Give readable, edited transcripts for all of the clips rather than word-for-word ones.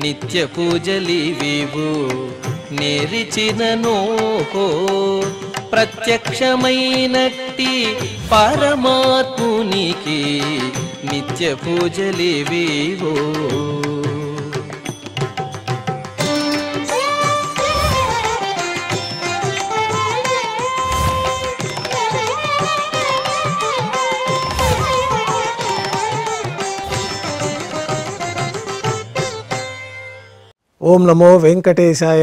నిత్య పూజలివివు నేరిచినను ప్రత్యక్షమైనట్టి పరమాత్మునికి నిత్య పూజలివివు. ఓం నమో వెంకటేశాయ.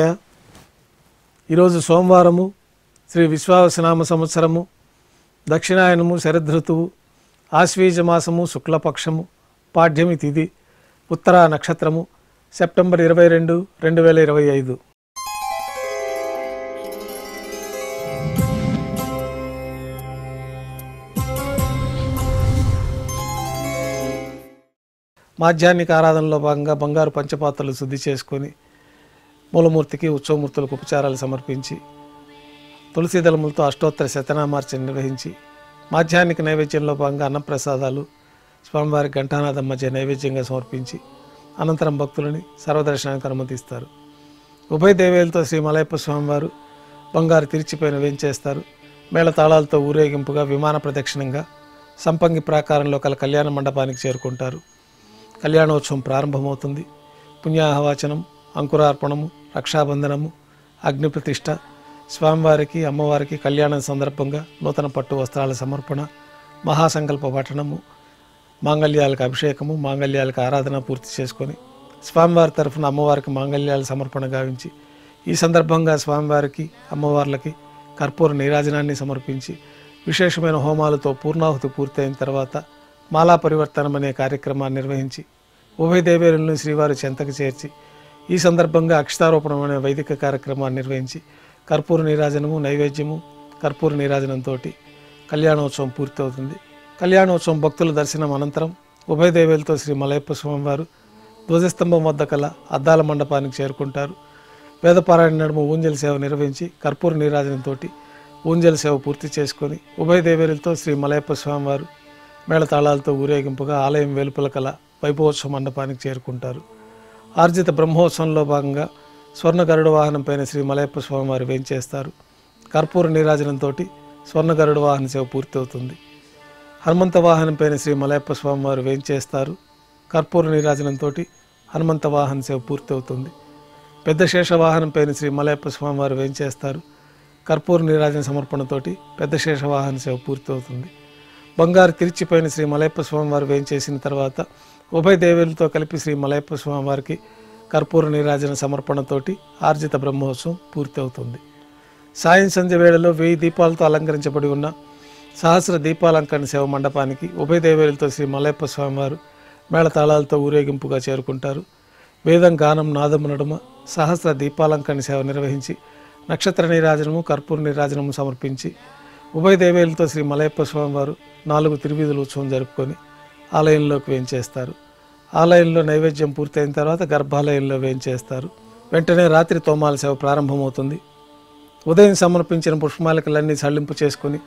ఈరోజు సోమవారము, శ్రీ విశ్వావసనామ సంవత్సరము, దక్షిణాయనము, శరదృతువు, ఆశ్వీజ మాసము, శుక్లపక్షము, పాడ్యమి తిథి, ఉత్తరా నక్షత్రము, సెప్టెంబర్ 22, 2025. మాధ్యాహ్నిక ఆరాధనలో భాగంగా బంగారు పంచపాత్రలు శుద్ధి చేసుకొని మూలమూర్తికి, ఉత్సవమూర్తులకు ఉపచారాలు సమర్పించి తులసి దళములతో అష్టోత్తర శతనామార్చన నిర్వహించి మాధ్యాహ్నిక నైవేద్యంలో భాగంగా అన్నప్రసాదాలు స్వామివారి ఘంటానాదం మధ్య నైవేద్యంగా సమర్పించి అనంతరం భక్తులని సర్వదర్శనానికి అనుమతిస్తారు. ఉభయ దేవేలతో శ్రీ మలయప్ప స్వామివారు బంగారు తిరిచిపైన వేంచేస్తారు. మేళ తాళాలతో ఊరేగింపుగా విమాన ప్రదక్షిణంగా సంపంగి ప్రాకారంలో కల కళ్యాణ మండపానికి చేరుకుంటారు. కళ్యాణోత్సవం ప్రారంభమవుతుంది. పుణ్యాహవాచనం, అంకురార్పణము, రక్షాబంధనము, అగ్నిప్రతిష్ఠ, స్వామివారికి అమ్మవారికి కళ్యాణం సందర్భంగా నూతన పట్టు వస్త్రాల సమర్పణ, మహాసంకల్ప పఠనము, మాంగళ్యాలకు అభిషేకము, మాంగళ్యాలకు ఆరాధన పూర్తి చేసుకొని స్వామివారి తరఫున అమ్మవారికి మాంగళ్యాల సమర్పణ గావించి ఈ సందర్భంగా స్వామివారికి అమ్మవార్లకి కర్పూర నీరాజనాన్ని సమర్పించి విశేషమైన హోమాలతో పూర్ణాహుతి పూర్తయిన తర్వాత మాలా పరివర్తనం అనే కార్యక్రమాన్ని నిర్వహించి ఉభయ దేవేరులను శ్రీవారి చెంతకు చేర్చి ఈ సందర్భంగా అక్షతారోపణం అనే వైదిక కార్యక్రమాన్ని నిర్వహించి కర్పూర నీరాజనము, నైవేద్యము, కర్పూర నీరాజనంతో కళ్యాణోత్సవం పూర్తవుతుంది. కళ్యాణోత్సవం భక్తుల దర్శనం అనంతరం ఉభయ దేవేలతో శ్రీ మలయప్ప స్వామివారు ధ్వజస్తంభం వద్ద కల అద్దాల మండపానికి చేరుకుంటారు. వేదపారాయణ నడుమ ఊంజల సేవ నిర్వహించి కర్పూర నీరాజనంతో ఊంజల సేవ పూర్తి చేసుకొని ఉభయ దేవేరులతో శ్రీ మలయప్ప స్వామివారు మేళతాళాలతో ఊరేగింపుగా ఆలయం వెలుపల కల వైభవోత్సవ మండపానికి చేరుకుంటారు. ఆర్జిత బ్రహ్మోత్సవంలో భాగంగా స్వర్ణ గరుడ వాహనం పైన శ్రీ మలయప్ప స్వామివారు వేంచేస్తారు. కర్పూర నీరాజనంతో స్వర్ణ గరుడ వాహన సేవ పూర్తవుతుంది. హనుమంత వాహనం పైన శ్రీ మలయప్ప స్వామివారు వేంచేస్తారు. కర్పూర నీరాజనంతో హనుమంత వాహన సేవ పూర్తవుతుంది. పెద్ద శేష వాహనం పైన శ్రీ మలయప్ప స్వామివారు వేంచేస్తారు. కర్పూర నీరాజన సమర్పణతోటి పెద్ద శేష వాహన సేవ పూర్తవుతుంది. బంగారు తిరిచిపైన శ్రీ మలయప్ప స్వామివారు వేంచేసిన తర్వాత ఉభయ దేవేలతో కలిపి శ్రీ మలయప్ప స్వామివారికి కర్పూర నీరాజన సమర్పణతోటి ఆర్జిత బ్రహ్మోత్సవం పూర్తి అవుతుంది. సాయం సంధ్య వేళలో 1000 దీపాలతో అలంకరించబడి ఉన్న సహస్ర దీపాలంకరణ సేవ మండపానికి ఉభయ దేవేలతో శ్రీ మలయప్ప స్వామివారు మేళతాళాలతో ఊరేగింపుగా చేరుకుంటారు. వేదం, గానం, నాదము నడుమ సహస్ర దీపాలంకరణ సేవ నిర్వహించి నక్షత్ర నీరాజనము, కర్పూర నీరాజనము సమర్పించి ఉభయ దేవేలతో శ్రీ మలయప్ప స్వామివారు 4 తిరువీధుల ఉత్సవం జరుపుకొని ఆలయంలోకి వేంచేస్తారు. ఆలయంలో నైవేద్యం పూర్తయిన తర్వాత గర్భాలయంలో వేంచేస్తారు. వెంటనే రాత్రి తోమాల సేవ ప్రారంభమవుతుంది. ఉదయం సమర్పించిన పుష్పమాలికలన్నీ సళ్లింపు చేసుకొని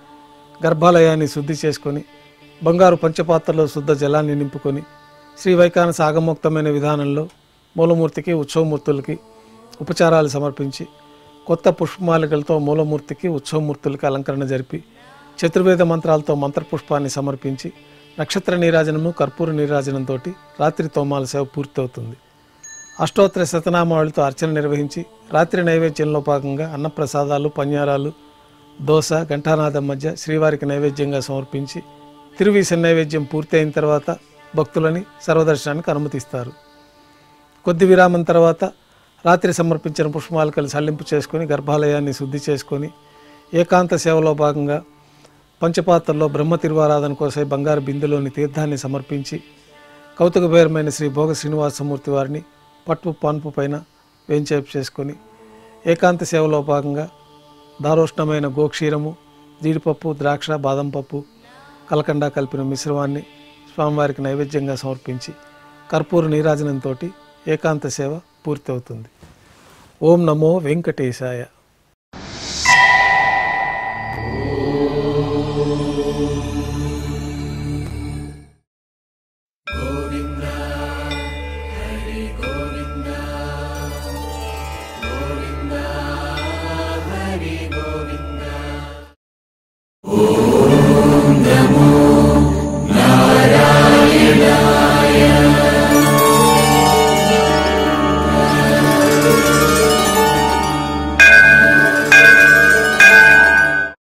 గర్భాలయాన్ని శుద్ధి చేసుకొని బంగారు పంచపాత్రలో శుద్ధ జలాన్ని నింపుకొని శ్రీ వైకానస ఆగమోక్తమైన విధానంలో మూలమూర్తికి, ఉత్సవమూర్తులకి ఉపచారాలు సమర్పించి కొత్త పుష్పమాలికలతో మూలమూర్తికి, ఉత్సవమూర్తులకి అలంకరణ జరిపి చతుర్వేద మంత్రాలతో మంత్రపుష్పాన్ని సమర్పించి నక్షత్ర నీరాజనము, కర్పూర నీరాజనంతో రాత్రి తోమాల సేవ పూర్తవుతుంది. అష్టోత్తర శతనామావళితో అర్చన నిర్వహించి రాత్రి నైవేద్యంలో భాగంగా అన్నప్రసాదాలు, పన్యారాలు, దోశ, ఘంటానాదం మధ్య శ్రీవారికి నైవేద్యంగా సమర్పించి తిరువీస నైవేద్యం పూర్తయిన తర్వాత భక్తులని సర్వదర్శనానికి అనుమతిస్తారు. కొద్ది విరామం తర్వాత రాత్రి సమర్పించిన పుష్పమాలికలు సళ్లింపు చేసుకొని గర్భాలయాన్ని శుద్ధి చేసుకొని ఏకాంత సేవలో భాగంగా పంచపాత్రలో బ్రహ్మ తిరువారాధన కోసం బంగారు బిందెలోని తీర్థాన్ని సమర్పించి కౌతుకభైరమైన శ్రీ భోగ శ్రీనివాసమూర్తి వారిని పట్టు పాన్పు పైన వేంచేపు చేసుకొని ఏకాంత సేవలో భాగంగా దారోష్ణమైన గోక్షీరము, జీడిపప్పు, ద్రాక్ష, బాదం పప్పు, కలకండ కలిపిన మిశ్రమాన్ని స్వామివారికి నైవేద్యంగా సమర్పించి కర్పూర నీరాజనంతో ఏకాంత సేవ పూర్తి అవుతుంది. ఓం నమో వెంకటేశాయ.